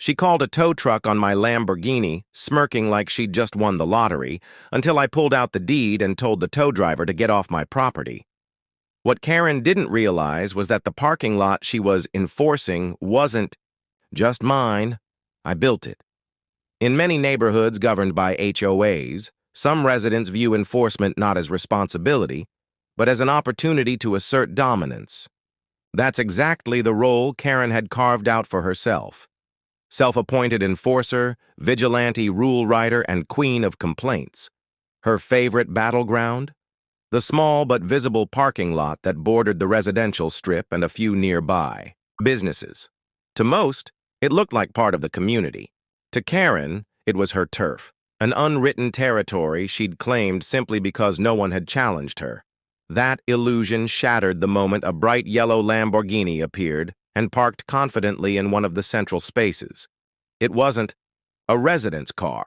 She called a tow truck on my Lamborghini, smirking like she'd just won the lottery, until I pulled out the deed and told the tow driver to get off my property. What Karen didn't realize was that the parking lot she was enforcing wasn't just mine. I built it. In many neighborhoods governed by HOAs, some residents view enforcement not as responsibility, but as an opportunity to assert dominance. That's exactly the role Karen had carved out for herself. Self-appointed enforcer, vigilante rule writer, and queen of complaints. Her favorite battleground? The small but visible parking lot that bordered the residential strip and a few nearby businesses. To most, it looked like part of the community. To Karen, it was her turf, an unwritten territory she'd claimed simply because no one had challenged her. That illusion shattered the moment a bright yellow Lamborghini appeared and parked confidently in one of the central spaces. It wasn't a resident's car.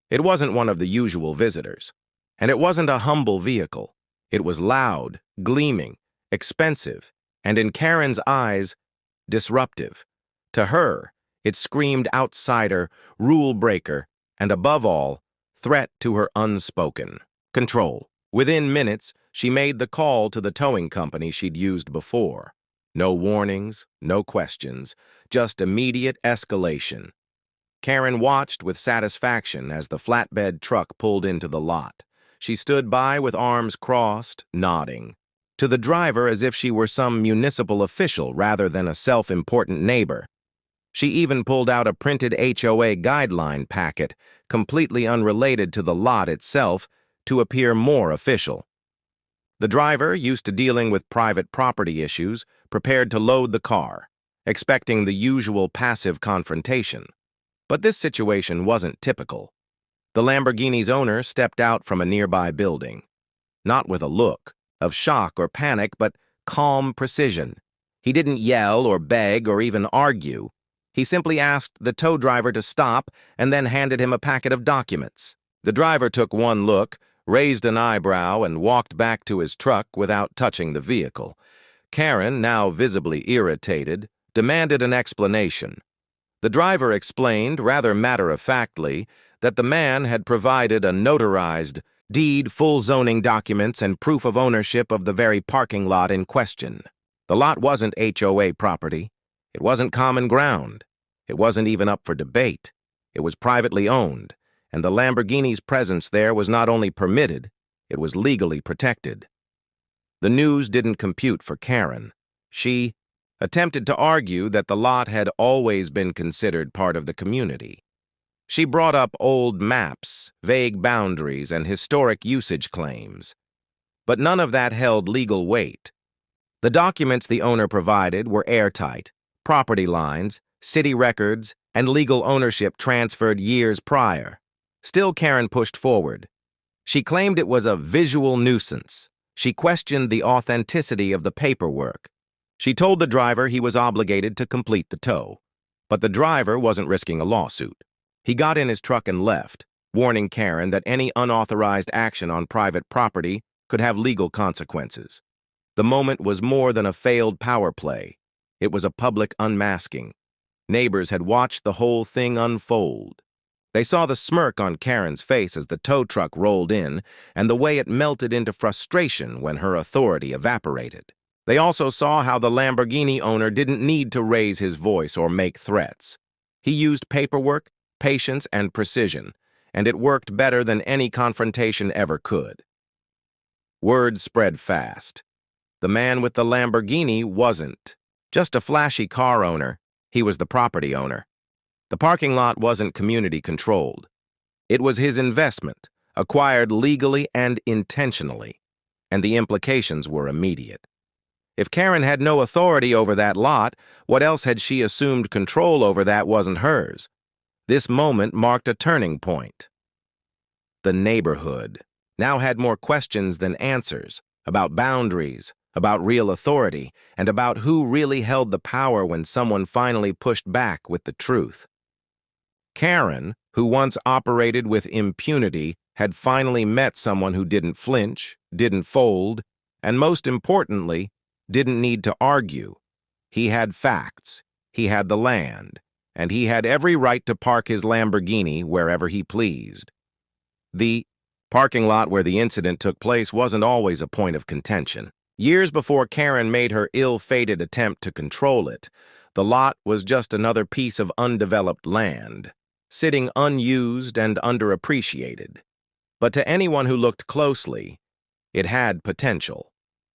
It wasn't one of the usual visitors. And it wasn't a humble vehicle. It was loud, gleaming, expensive, and in Karen's eyes, disruptive. To her, it screamed outsider, rule breaker, and above all, threat to her unspoken control. Within minutes, she made the call to the towing company she'd used before. No warnings, no questions, just immediate escalation. Karen watched with satisfaction as the flatbed truck pulled into the lot. She stood by with arms crossed, nodding. To the driver as if she were some municipal official rather than a self-important neighbor. She even pulled out a printed HOA guideline packet, completely unrelated to the lot itself, to appear more official. The driver, used to dealing with private property issues, prepared to load the car, expecting the usual passive confrontation. But this situation wasn't typical. The Lamborghini's owner stepped out from a nearby building, not with a look of shock or panic, but calm precision. He didn't yell or beg or even argue. He simply asked the tow driver to stop and then handed him a packet of documents. The driver took one look, raised an eyebrow, and walked back to his truck without touching the vehicle. Karen, now visibly irritated, demanded an explanation. The driver explained, rather matter-of-factly, that the man had provided a notarized deed, full zoning documents, and proof of ownership of the very parking lot in question. The lot wasn't HOA property. It wasn't common ground. It wasn't even up for debate. It was privately owned, and the Lamborghini's presence there was not only permitted, it was legally protected. The news didn't compute for Karen. She attempted to argue that the lot had always been considered part of the community. She brought up old maps, vague boundaries, and historic usage claims. But none of that held legal weight. The documents the owner provided were airtight: property lines, city records, and legal ownership transferred years prior. Still, Karen pushed forward. She claimed it was a visual nuisance. She questioned the authenticity of the paperwork. She told the driver he was obligated to complete the tow. But the driver wasn't risking a lawsuit. He got in his truck and left, warning Karen that any unauthorized action on private property could have legal consequences. The moment was more than a failed power play. It was a public unmasking. Neighbors had watched the whole thing unfold. They saw the smirk on Karen's face as the tow truck rolled in, and the way it melted into frustration when her authority evaporated. They also saw how the Lamborghini owner didn't need to raise his voice or make threats. He used paperwork, patience, and precision, and it worked better than any confrontation ever could. Word spread fast. The man with the Lamborghini wasn't just a flashy car owner. He was the property owner. The parking lot wasn't community-controlled. It was his investment, acquired legally and intentionally, and the implications were immediate. If Karen had no authority over that lot, what else had she assumed control over that wasn't hers? This moment marked a turning point. The neighborhood now had more questions than answers about boundaries, about real authority, and about who really held the power when someone finally pushed back with the truth. Karen, who once operated with impunity, had finally met someone who didn't flinch, didn't fold, and most importantly, didn't need to argue. He had facts. He had the land. and he had every right to park his Lamborghini wherever he pleased. The parking lot where the incident took place wasn't always a point of contention. Years before Karen made her ill-fated attempt to control it, the lot was just another piece of undeveloped land, sitting unused and underappreciated. But to anyone who looked closely, it had potential.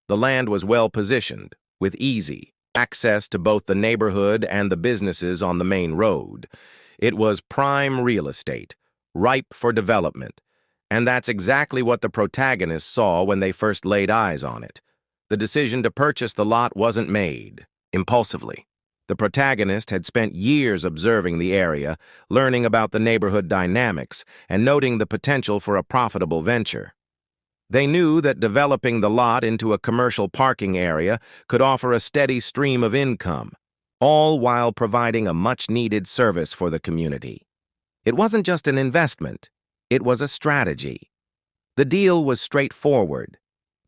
The land was well-positioned, with easy access to both the neighborhood and the businesses on the main road. It was prime real estate, ripe for development, and that's exactly what the protagonists saw when they first laid eyes on it. The decision to purchase the lot wasn't made impulsively. The protagonist had spent years observing the area, learning about the neighborhood dynamics, and noting the potential for a profitable venture. They knew that developing the lot into a commercial parking area could offer a steady stream of income, all while providing a much-needed service for the community. It wasn't just an investment, it was a strategy. The deal was straightforward.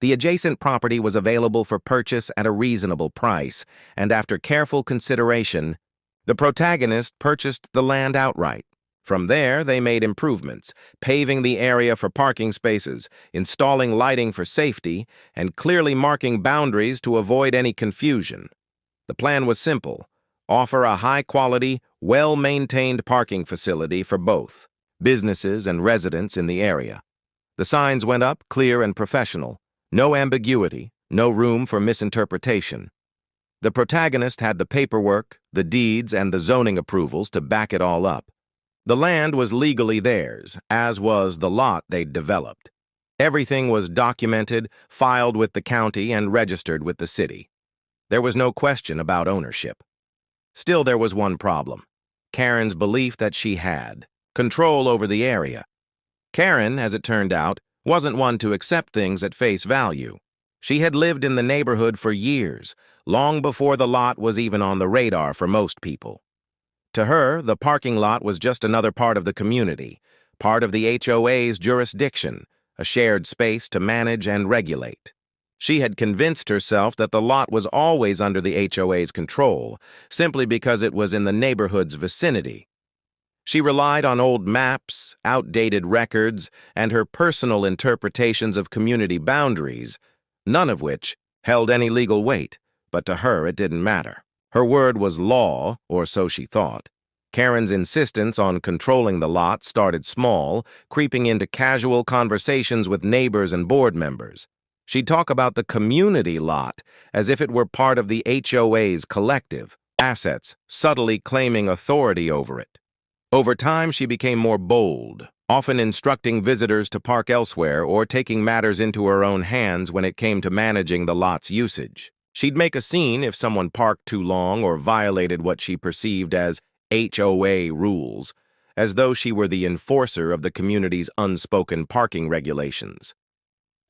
The adjacent property was available for purchase at a reasonable price, and after careful consideration, the protagonist purchased the land outright. From there, they made improvements, paving the area for parking spaces, installing lighting for safety, and clearly marking boundaries to avoid any confusion. The plan was simple: offer a high-quality, well-maintained parking facility for both businesses and residents in the area. The signs went up clear and professional. No ambiguity, no room for misinterpretation. The protagonist had the paperwork, the deeds, and the zoning approvals to back it all up. The land was legally theirs, as was the lot they'd developed. Everything was documented, filed with the county, and registered with the city. There was no question about ownership. Still, there was one problem: Karen's belief that she had control over the area. Karen, as it turned out, wasn't one to accept things at face value. She had lived in the neighborhood for years, long before the lot was even on the radar for most people. To her, the parking lot was just another part of the community, part of the HOA's jurisdiction, a shared space to manage and regulate. She had convinced herself that the lot was always under the HOA's control, simply because it was in the neighborhood's vicinity. She relied on old maps, outdated records, and her personal interpretations of community boundaries, none of which held any legal weight, but to her it didn't matter. Her word was law, or so she thought. Karen's insistence on controlling the lot started small, creeping into casual conversations with neighbors and board members. She'd talk about the community lot as if it were part of the HOA's collective assets, subtly claiming authority over it. Over time, she became more bold, often instructing visitors to park elsewhere or taking matters into her own hands when it came to managing the lot's usage. She'd make a scene if someone parked too long or violated what she perceived as HOA rules, as though she were the enforcer of the community's unspoken parking regulations.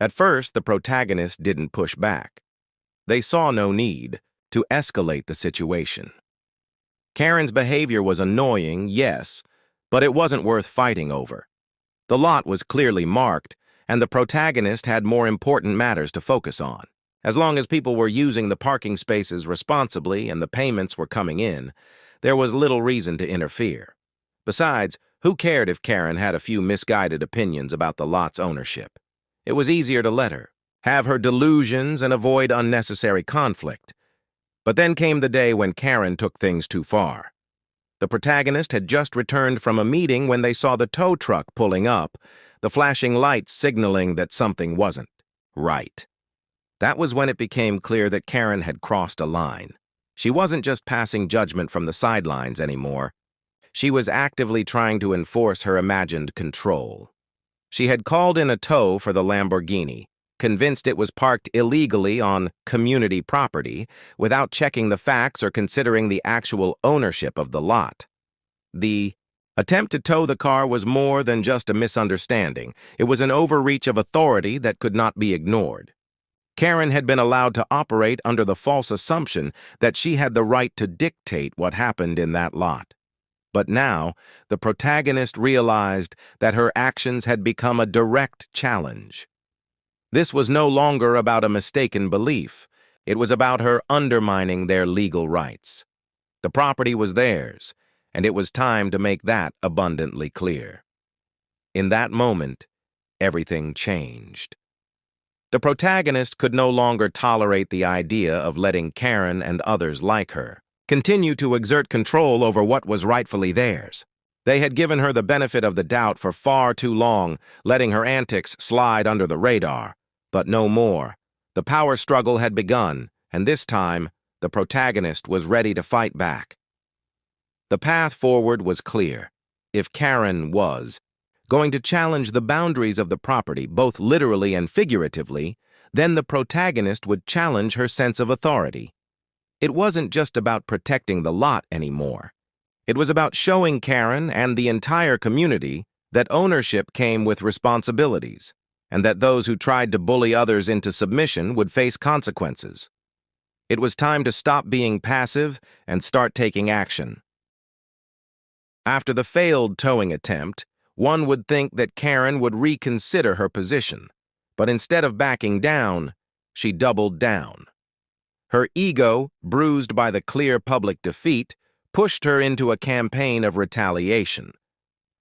At first, the protagonist didn't push back. They saw no need to escalate the situation. Karen's behavior was annoying, yes, but it wasn't worth fighting over. The lot was clearly marked, and the protagonist had more important matters to focus on. As long as people were using the parking spaces responsibly and the payments were coming in, there was little reason to interfere. Besides, who cared if Karen had a few misguided opinions about the lot's ownership? It was easier to let her have her delusions and avoid unnecessary conflict. But then came the day when Karen took things too far. The protagonist had just returned from a meeting when they saw the tow truck pulling up, the flashing lights signaling that something wasn't right. That was when it became clear that Karen had crossed a line. She wasn't just passing judgment from the sidelines anymore. She was actively trying to enforce her imagined control. She had called in a tow for the Lamborghini, convinced it was parked illegally on community property, without checking the facts or considering the actual ownership of the lot. The attempt to tow the car was more than just a misunderstanding. It was an overreach of authority that could not be ignored. Karen had been allowed to operate under the false assumption that she had the right to dictate what happened in that lot. But now, the protagonist realized that her actions had become a direct challenge. This was no longer about a mistaken belief. It was about her undermining their legal rights. The property was theirs, and it was time to make that abundantly clear. In that moment, everything changed. The protagonist could no longer tolerate the idea of letting Karen and others like her continue to exert control over what was rightfully theirs. They had given her the benefit of the doubt for far too long, letting her antics slide under the radar. But no more. The power struggle had begun, and this time, the protagonist was ready to fight back. The path forward was clear. If Karen was going to challenge the boundaries of the property, both literally and figuratively, then the protagonist would challenge her sense of authority. It wasn't just about protecting the lot anymore. It was about showing Karen and the entire community that ownership came with responsibilities, and that those who tried to bully others into submission would face consequences. It was time to stop being passive and start taking action. After the failed towing attempt, one would think that Karen would reconsider her position, but instead of backing down, she doubled down. Her ego, bruised by the clear public defeat, pushed her into a campaign of retaliation.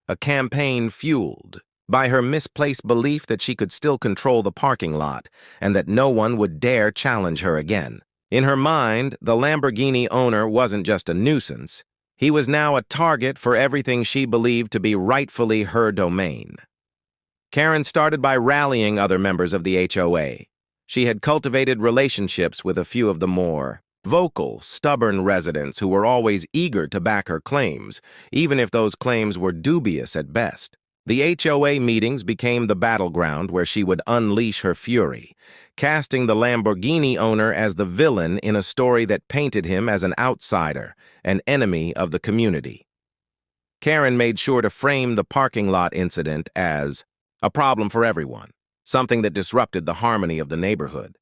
A campaign fueled by her misplaced belief that she could still control the parking lot and that no one would dare challenge her again. In her mind, the Lamborghini owner wasn't just a nuisance. He was now a target for everything she believed to be rightfully her domain. Karen started by rallying other members of the HOA. She had cultivated relationships with a few of the more vocal, stubborn residents who were always eager to back her claims, even if those claims were dubious at best. The HOA meetings became the battleground where she would unleash her fury, casting the Lamborghini owner as the villain in a story that painted him as an outsider, an enemy of the community. Karen made sure to frame the parking lot incident as a problem for everyone, something that disrupted the harmony of the neighborhood.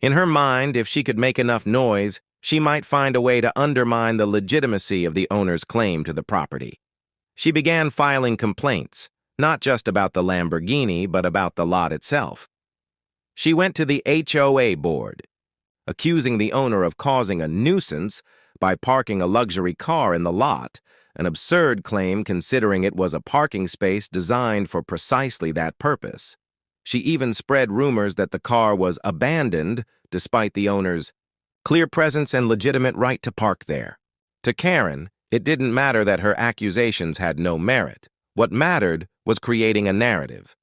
In her mind, if she could make enough noise, she might find a way to undermine the legitimacy of the owner's claim to the property. She began filing complaints, not just about the Lamborghini, but about the lot itself. She went to the HOA board, accusing the owner of causing a nuisance by parking a luxury car in the lot, an absurd claim considering it was a parking space designed for precisely that purpose. She even spread rumors that the car was abandoned despite the owner's clear presence and legitimate right to park there. To Karen, it didn't matter that her accusations had no merit. What mattered was creating a narrative.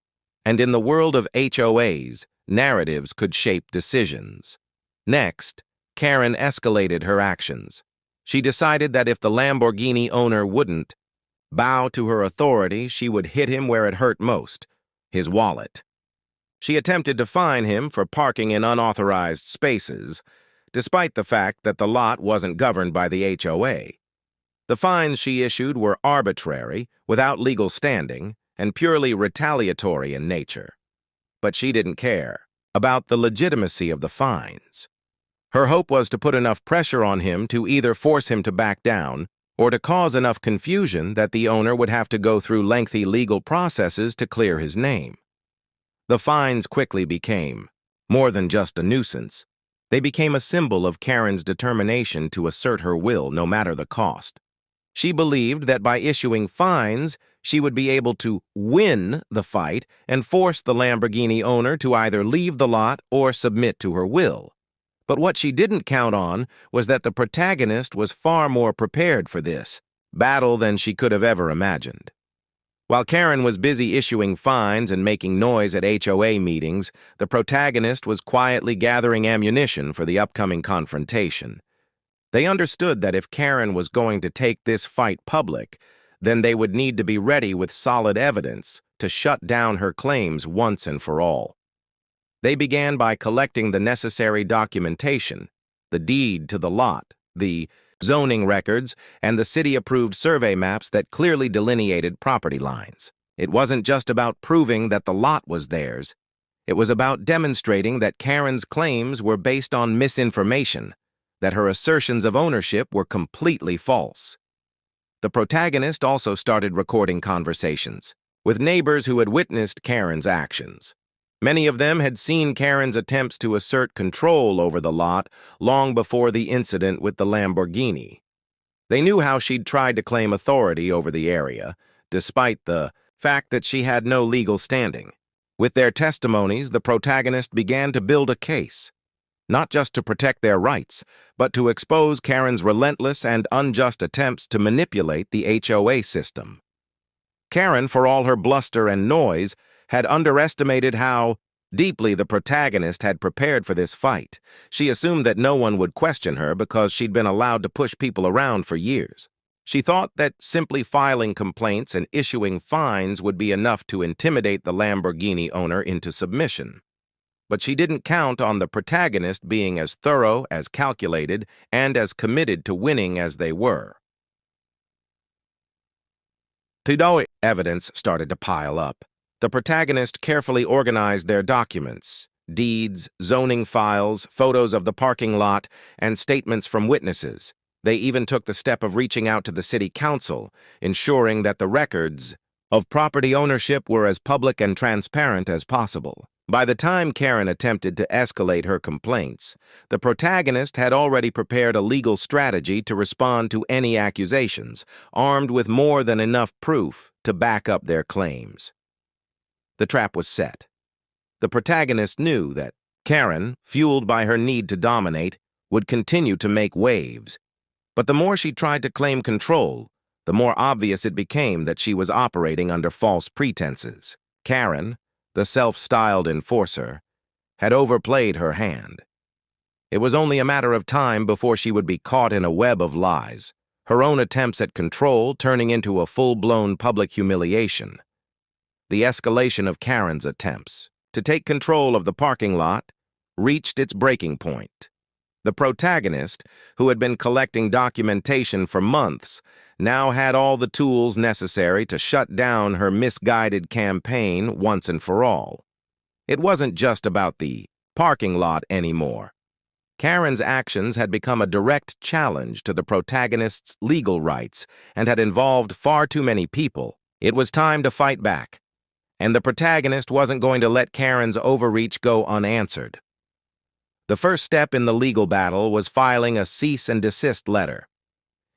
And in the world of HOAs, narratives could shape decisions. Next, Karen escalated her actions. She decided that if the Lamborghini owner wouldn't bow to her authority, she would hit him where it hurt most, his wallet. She attempted to fine him for parking in unauthorized spaces, despite the fact that the lot wasn't governed by the HOA. The fines she issued were arbitrary, without legal standing, and purely retaliatory in nature. But she didn't care about the legitimacy of the fines. Her hope was to put enough pressure on him to either force him to back down or to cause enough confusion that the owner would have to go through lengthy legal processes to clear his name. The fines quickly became more than just a nuisance. They became a symbol of Karen's determination to assert her will no matter the cost. She believed that by issuing fines, she would be able to win the fight and force the Lamborghini owner to either leave the lot or submit to her will. But what she didn't count on was that the protagonist was far more prepared for this battle than she could have ever imagined. While Karen was busy issuing fines and making noise at HOA meetings, the protagonist was quietly gathering ammunition for the upcoming confrontation. They understood that if Karen was going to take this fight public, then they would need to be ready with solid evidence to shut down her claims once and for all. They began by collecting the necessary documentation, the deed to the lot, the zoning records, and the city-approved survey maps that clearly delineated property lines. It wasn't just about proving that the lot was theirs. It was about demonstrating that Karen's claims were based on misinformation, that her assertions of ownership were completely false. The protagonist also started recording conversations with neighbors who had witnessed Karen's actions. Many of them had seen Karen's attempts to assert control over the lot long before the incident with the Lamborghini. They knew how she'd tried to claim authority over the area, despite the fact that she had no legal standing. With their testimonies, the protagonist began to build a case, not just to protect their rights, but to expose Karen's relentless and unjust attempts to manipulate the HOA system. Karen, for all her bluster and noise, had underestimated how deeply the protagonist had prepared for this fight. She assumed that no one would question her because she'd been allowed to push people around for years. She thought that simply filing complaints and issuing fines would be enough to intimidate the Lamborghini owner into submission. But she didn't count on the protagonist being as thorough, as calculated, and as committed to winning as they were. Today, evidence started to pile up. The protagonist carefully organized their documents, deeds, zoning files, photos of the parking lot, and statements from witnesses. They even took the step of reaching out to the city council, ensuring that the records of property ownership were as public and transparent as possible. By the time Karen attempted to escalate her complaints, the protagonist had already prepared a legal strategy to respond to any accusations, armed with more than enough proof to back up their claims. The trap was set. The protagonist knew that Karen, fueled by her need to dominate, would continue to make waves. But the more she tried to claim control, the more obvious it became that she was operating under false pretenses. Karen, the self-styled enforcer, had overplayed her hand. It was only a matter of time before she would be caught in a web of lies, her own attempts at control turning into a full-blown public humiliation. The escalation of Karen's attempts to take control of the parking lot reached its breaking point. The protagonist, who had been collecting documentation for months, now had all the tools necessary to shut down her misguided campaign once and for all. It wasn't just about the parking lot anymore. Karen's actions had become a direct challenge to the protagonist's legal rights and had involved far too many people. It was time to fight back, and the protagonist wasn't going to let Karen's overreach go unanswered. The first step in the legal battle was filing a cease and desist letter.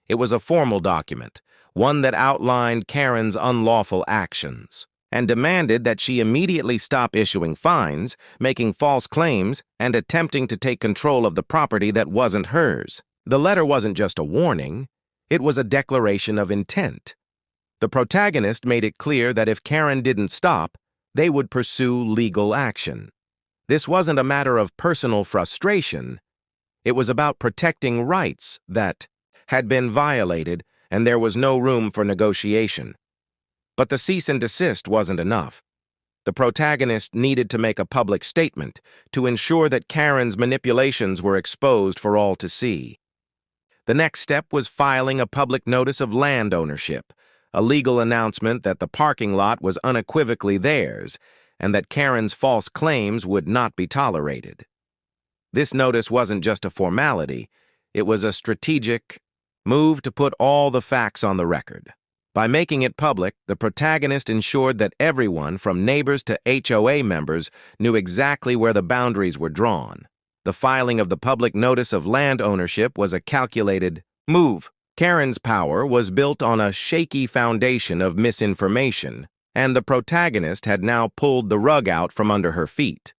It was a formal document, one that outlined Karen's unlawful actions, and demanded that she immediately stop issuing fines, making false claims, and attempting to take control of the property that wasn't hers. The letter wasn't just a warning, it was a declaration of intent. The protagonist made it clear that if Karen didn't stop, they would pursue legal action. This wasn't a matter of personal frustration. It was about protecting rights that had been violated, and there was no room for negotiation. But the cease and desist wasn't enough. The protagonist needed to make a public statement to ensure that Karen's manipulations were exposed for all to see. The next step was filing a public notice of land ownership, a legal announcement that the parking lot was unequivocally theirs, and that Karen's false claims would not be tolerated. This notice wasn't just a formality, it was a strategic move to put all the facts on the record. By making it public, the protagonist ensured that everyone, from neighbors to HOA members, knew exactly where the boundaries were drawn. The filing of the public notice of land ownership was a calculated move. Karen's power was built on a shaky foundation of misinformation, and the protagonist had now pulled the rug out from under her feet.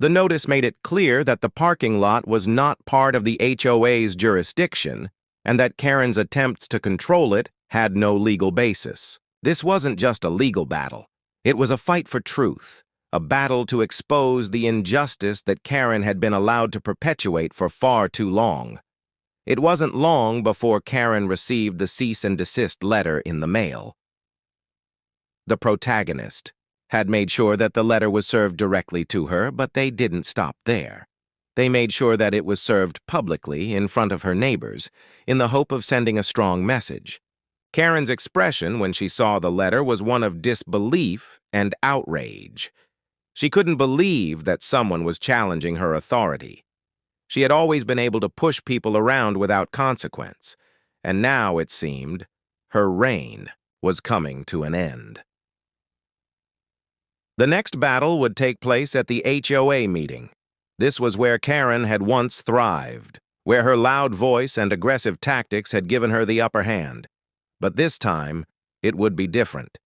The notice made it clear that the parking lot was not part of the HOA's jurisdiction, and that Karen's attempts to control it had no legal basis. This wasn't just a legal battle. It was a fight for truth, a battle to expose the injustice that Karen had been allowed to perpetuate for far too long. It wasn't long before Karen received the cease and desist letter in the mail. The protagonist had made sure that the letter was served directly to her, but they didn't stop there. They made sure that it was served publicly in front of her neighbors, in the hope of sending a strong message. Karen's expression when she saw the letter was one of disbelief and outrage. She couldn't believe that someone was challenging her authority. She had always been able to push people around without consequence, and now, it seemed, her reign was coming to an end. The next battle would take place at the HOA meeting. This was where Karen had once thrived, where her loud voice and aggressive tactics had given her the upper hand. But this time, it would be different.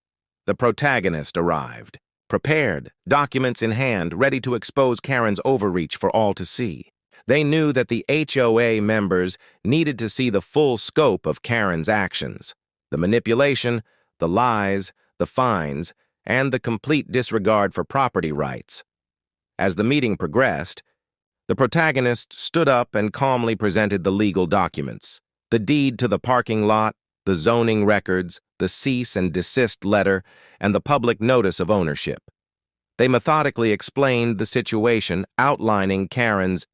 The protagonist arrived, prepared, documents in hand, ready to expose Karen's overreach for all to see. They knew that the HOA members needed to see the full scope of Karen's actions: the manipulation, the lies, the fines, and the complete disregard for property rights. As the meeting progressed, the protagonist stood up and calmly presented the legal documents: the deed to the parking lot, the zoning records, the cease and desist letter, and the public notice of ownership. They methodically explained the situation, outlining Karen's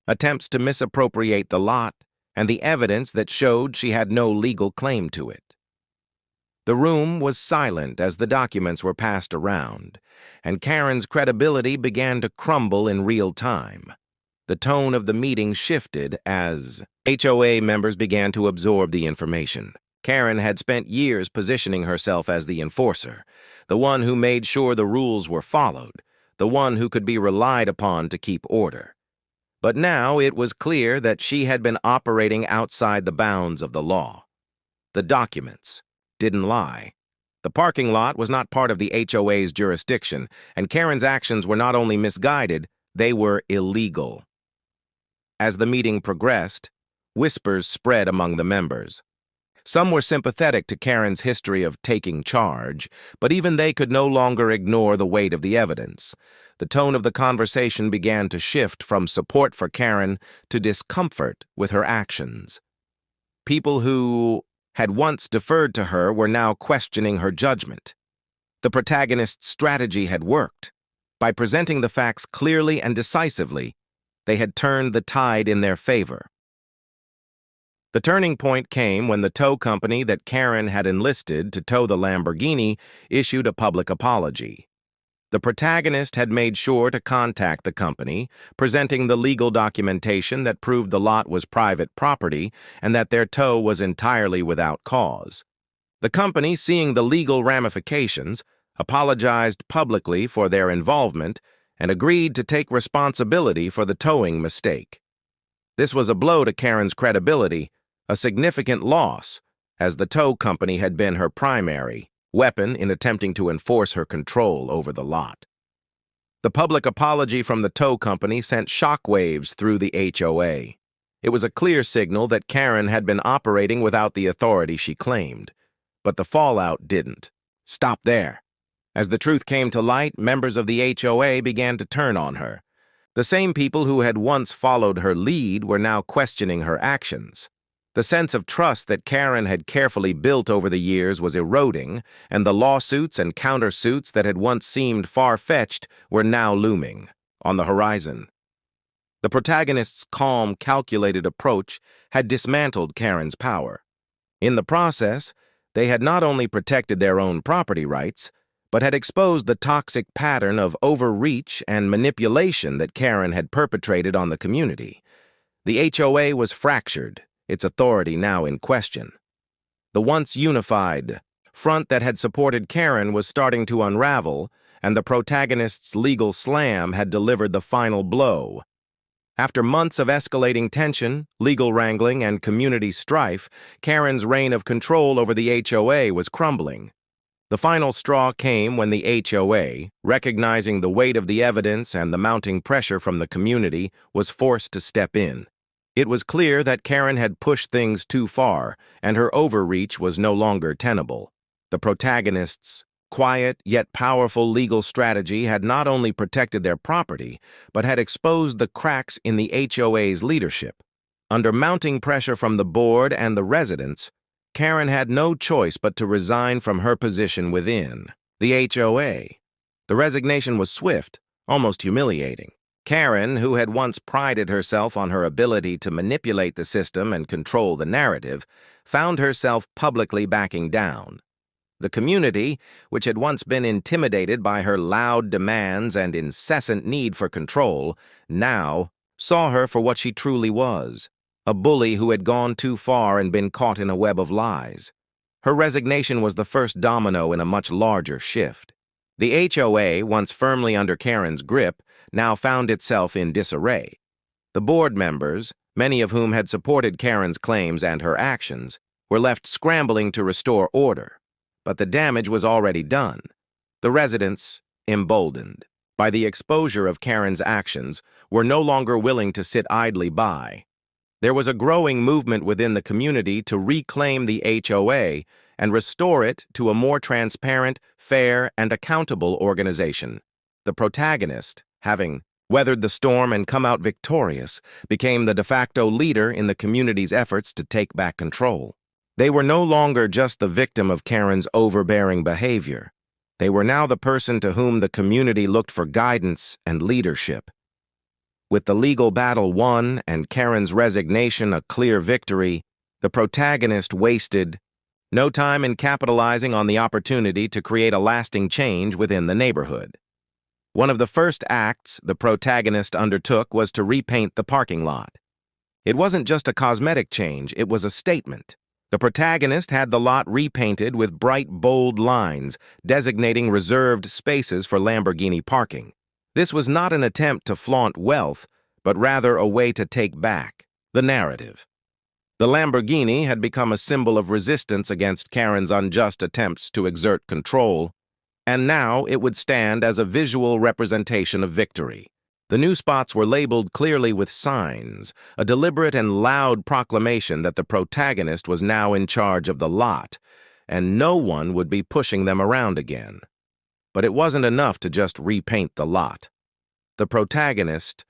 attempts to misappropriate the lot and the evidence that showed she had no legal claim to it. The room was silent as the documents were passed around, and Karen's credibility began to crumble in real time. The tone of the meeting shifted as HOA members began to absorb the information. Karen had spent years positioning herself as the enforcer, the one who made sure the rules were followed, the one who could be relied upon to keep order. But now it was clear that she had been operating outside the bounds of the law. The documents didn't lie. The parking lot was not part of the HOA's jurisdiction, and Karen's actions were not only misguided, they were illegal. As the meeting progressed, whispers spread among the members. Some were sympathetic to Karen's history of taking charge, but even they could no longer ignore the weight of the evidence. The tone of the conversation began to shift from support for Karen to discomfort with her actions. People who had once deferred to her were now questioning her judgment. The protagonist's strategy had worked. By presenting the facts clearly and decisively, they had turned the tide in their favor. The turning point came when the tow company that Karen had enlisted to tow the Lamborghini issued a public apology. The protagonist had made sure to contact the company, presenting the legal documentation that proved the lot was private property and that their tow was entirely without cause. The company, seeing the legal ramifications, apologized publicly for their involvement and agreed to take responsibility for the towing mistake. This was a blow to Karen's credibility, a significant loss, as the tow company had been her primary weapon in attempting to enforce her control over the lot. The public apology from the tow company sent shockwaves through the HOA. It was a clear signal that Karen had been operating without the authority she claimed. But the fallout didn't stop there. As the truth came to light, members of the HOA began to turn on her. The same people who had once followed her lead were now questioning her actions. The sense of trust that Karen had carefully built over the years was eroding, and the lawsuits and countersuits that had once seemed far-fetched were now looming on the horizon. The protagonist's calm, calculated approach had dismantled Karen's power. In the process, they had not only protected their own property rights, but had exposed the toxic pattern of overreach and manipulation that Karen had perpetrated on the community. The HOA was fractured, its authority now in question. The once unified front that had supported Karen was starting to unravel, and the protagonist's legal slam had delivered the final blow. After months of escalating tension, legal wrangling, and community strife, Karen's reign of control over the HOA was crumbling. The final straw came when the HOA, recognizing the weight of the evidence and the mounting pressure from the community, was forced to step in. It was clear that Karen had pushed things too far, and her overreach was no longer tenable. The protagonist's quiet yet powerful legal strategy had not only protected their property, but had exposed the cracks in the HOA's leadership. Under mounting pressure from the board and the residents, Karen had no choice but to resign from her position within the HOA. The resignation was swift, almost humiliating. Karen, who had once prided herself on her ability to manipulate the system and control the narrative, found herself publicly backing down. The community, which had once been intimidated by her loud demands and incessant need for control, now saw her for what she truly was, a bully who had gone too far and been caught in a web of lies. Her resignation was the first domino in a much larger shift. The HOA, once firmly under Karen's grip, now found itself in disarray. The board members, many of whom had supported Karen's claims and her actions, were left scrambling to restore order. But the damage was already done. The residents, emboldened by the exposure of Karen's actions, were no longer willing to sit idly by. There was a growing movement within the community to reclaim the HOA and restore it to a more transparent, fair, and accountable organization. The protagonist, having weathered the storm and come out victorious, became the de facto leader in the community's efforts to take back control. They were no longer just the victim of Karen's overbearing behavior. They were now the person to whom the community looked for guidance and leadership. With the legal battle won and Karen's resignation a clear victory, the protagonist wasted no time in capitalizing on the opportunity to create a lasting change within the neighborhood. One of the first acts the protagonist undertook was to repaint the parking lot. It wasn't just a cosmetic change, it was a statement. The protagonist had the lot repainted with bright, bold lines, designating reserved spaces for Lamborghini parking. This was not an attempt to flaunt wealth, but rather a way to take back the narrative. The Lamborghini had become a symbol of resistance against Karen's unjust attempts to exert control, and now it would stand as a visual representation of victory. The new spots were labeled clearly with signs, a deliberate and loud proclamation that the protagonist was now in charge of the lot, and no one would be pushing them around again. But it wasn't enough to just repaint the lot. The protagonist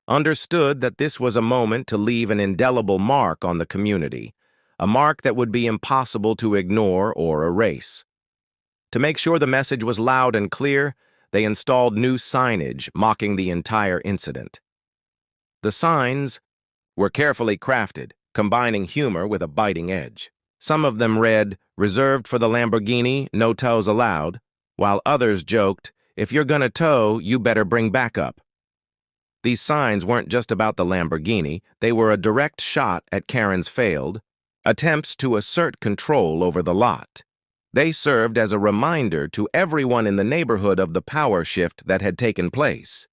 understood that this was a moment to leave an indelible mark on the community, a mark that would be impossible to ignore or erase. To make sure the message was loud and clear, they installed new signage mocking the entire incident. The signs were carefully crafted, combining humor with a biting edge. Some of them read, "Reserved for the Lamborghini, no tows allowed," while others joked, "If you're gonna tow, you better bring backup." These signs weren't just about the Lamborghini, they were a direct shot at Karen's failed attempts to assert control over the lot. They served as a reminder to everyone in the neighborhood of the power shift that had taken place.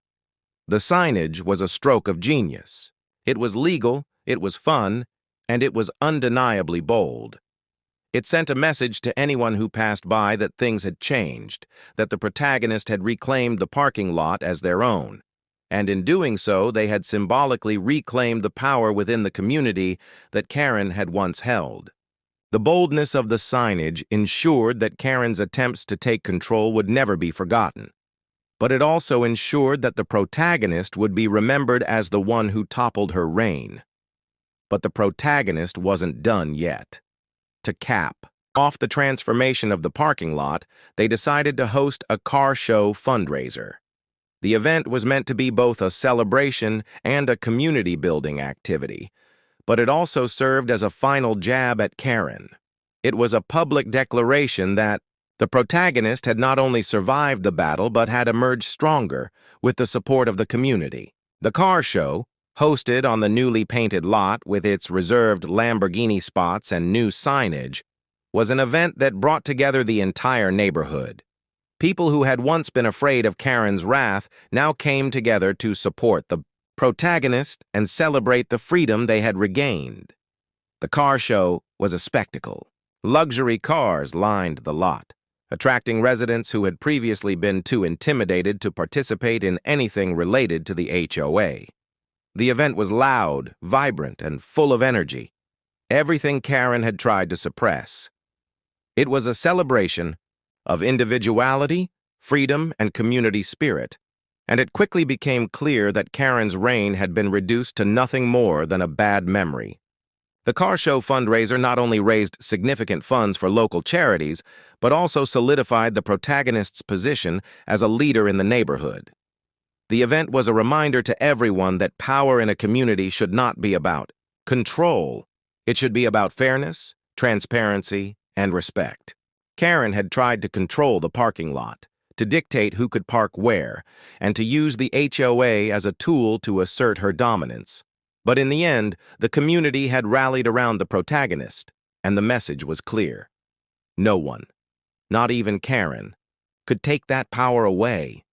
The signage was a stroke of genius. It was legal, it was fun, and it was undeniably bold. It sent a message to anyone who passed by that things had changed, that the protagonist had reclaimed the parking lot as their own, and in doing so, they had symbolically reclaimed the power within the community that Karen had once held. The boldness of the signage ensured that Karen's attempts to take control would never be forgotten. But it also ensured that the protagonist would be remembered as the one who toppled her reign. But the protagonist wasn't done yet. To cap off the transformation of the parking lot, they decided to host a car show fundraiser. The event was meant to be both a celebration and a community-building activity, but it also served as a final jab at Karen. It was a public declaration that the protagonist had not only survived the battle but had emerged stronger with the support of the community. The car show, hosted on the newly painted lot with its reserved Lamborghini spots and new signage, was an event that brought together the entire neighborhood. People who had once been afraid of Karen's wrath now came together to support the protagonist and celebrate the freedom they had regained. The car show was a spectacle. Luxury cars lined the lot, attracting residents who had previously been too intimidated to participate in anything related to the HOA. The event was loud, vibrant, and full of energy, everything Karen had tried to suppress. It was a celebration of individuality, freedom, and community spirit, and it quickly became clear that Karen's reign had been reduced to nothing more than a bad memory. The car show fundraiser not only raised significant funds for local charities, but also solidified the protagonist's position as a leader in the neighborhood. The event was a reminder to everyone that power in a community should not be about control. It should be about fairness, transparency, and respect. Karen had tried to control the parking lot, to dictate who could park where, and to use the HOA as a tool to assert her dominance. But in the end, the community had rallied around the protagonist, and the message was clear. No one, not even Karen, could take that power away.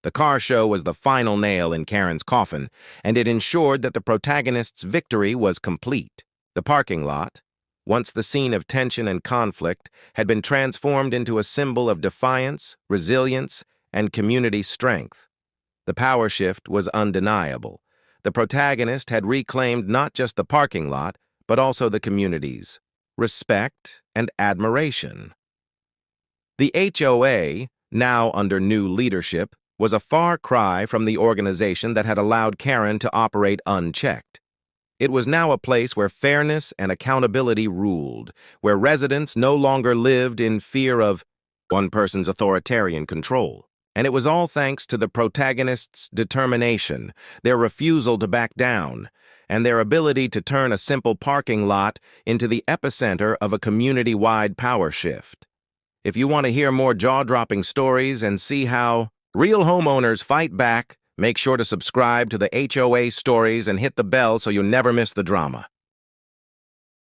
The car show was the final nail in Karen's coffin, and it ensured that the protagonist's victory was complete. The parking lot, once the scene of tension and conflict, had been transformed into a symbol of defiance, resilience, and community strength. The power shift was undeniable. The protagonist had reclaimed not just the parking lot, but also the community's respect and admiration. The HOA, now under new leadership, was a far cry from the organization that had allowed Karen to operate unchecked. It was now a place where fairness and accountability ruled, where residents no longer lived in fear of one person's authoritarian control. And it was all thanks to the protagonists' determination, their refusal to back down, and their ability to turn a simple parking lot into the epicenter of a community-wide power shift. If you want to hear more jaw-dropping stories and see how real homeowners fight back, make sure to subscribe to the HOA Stories and hit the bell so you never miss the drama.